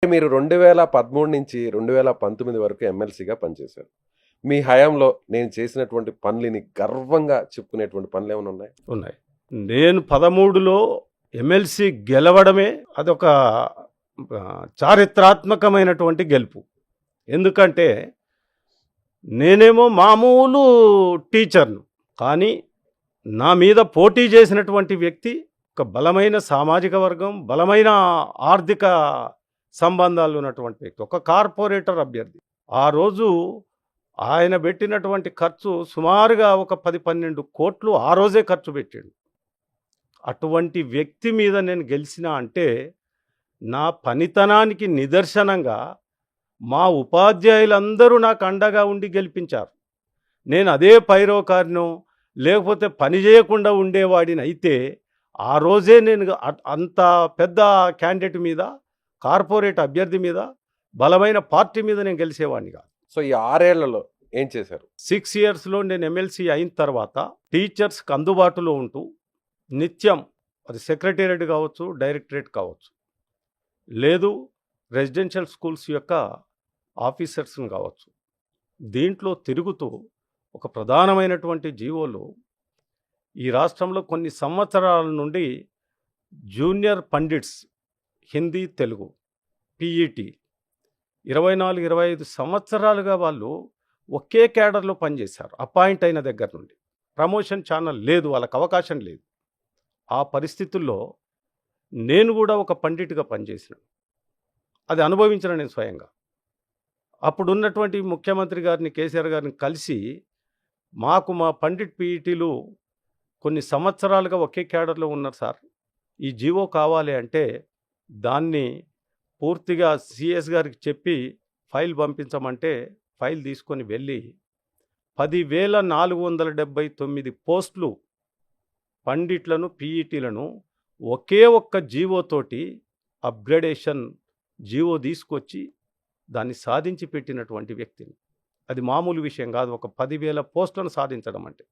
మీరు 2013 నుంచి 2019 వరకు ఎమ్మెల్సీగా పనిచేశారు. మీ హయాంలో నేను చేసినటువంటి పనులని గర్వంగా చెప్పుకునేటువంటి పనులేమైనా ఉన్నాయా? ఉన్నాయి. నేను 13లో ఎమ్మెల్సీ గెలవడమే అదొక చారిత్రాత్మకమైనటువంటి గెలుపు. ఎందుకంటే నేనేమో మామూలు టీచర్ను, కానీ నా మీద పోటీ చేసినటువంటి వ్యక్తి ఒక బలమైన సామాజిక వర్గం, బలమైన ఆర్థిక సంబంధాలు ఉన్నటువంటి వ్యక్తి, ఒక కార్పొరేటర్ అభ్యర్థి. ఆ రోజు ఆయన పెట్టినటువంటి ఖర్చు సుమారుగా ఒక 10-12 కోట్లు ఆ రోజే ఖర్చు పెట్టాడు. అటువంటి వ్యక్తి మీద నేను గెలిచినా అంటే నా పనితనానికి నిదర్శనంగా మా ఉపాధ్యాయులందరూ నాకు అండగా ఉండి గెలిపించారు. నేను అదే పైరోకారినో లేకపోతే పని చేయకుండా ఉండేవాడిని అయితే ఆ రోజే నేను అంత పెద్ద క్యాండిడేట్ మీద, కార్పొరేట్ అభ్యర్థి మీద, బలమైన పార్టీ మీద నేను గెలిచేవాడిని కాదు. సో ఈ 6 ఏళ్లలో ఏం చేశారు? 6 ఇయర్స్లో నేను ఎమ్మెల్సీ అయిన తర్వాత టీచర్స్కి అందుబాటులో ఉంటూ నిత్యం, అది సెక్రటేరియట్ కావచ్చు, డైరెక్టరేట్ కావచ్చు, లేదు రెసిడెన్షియల్ స్కూల్స్ యొక్క ఆఫీసర్స్ని కావచ్చు, దీంట్లో తిరుగుతూ ఒక ప్రధానమైనటువంటి జీవోలో ఈ రాష్ట్రంలో కొన్ని సంవత్సరాల నుండి junior pundits Hindi Telugu PET 24-25 సంవత్సరాలుగా వాళ్ళు ఒకే క్యాడర్లో పనిచేశారు. అపాయింట్ అయిన దగ్గర నుండి ప్రమోషన్ ఛానల్ లేదు, వాళ్ళకి అవకాశం లేదు. ఆ పరిస్థితుల్లో నేను కూడా ఒక పండిట్గా పనిచేసినాను. అది అనుభవించిన నేను స్వయంగా. అప్పుడున్నటువంటి ముఖ్యమంత్రి గారిని, కేసీఆర్ గారిని కలిసి మాకు మా పండిట్ పీఈటీలు కొన్ని సంవత్సరాలుగా ఒకే క్యాడర్లో ఉన్నారు సార్, ఈ జీవో కావాలి అంటే దాన్ని పూర్తిగా సిఎస్ గారికి చెప్పి ఫైల్ పంపించమంటే ఫైల్ తీసుకొని వెళ్ళి 10,479 పోస్టులు పండిట్లను, పీఈటీలను ఒకే ఒక్క జీవోతోటి అప్గ్రేడేషన్ జీవో తీసుకొచ్చి దాన్ని సాధించి పెట్టినటువంటి వ్యక్తిని. అది మామూలు విషయం కాదు, ఒక 10,000 పోస్టులను సాధించడం అంటే.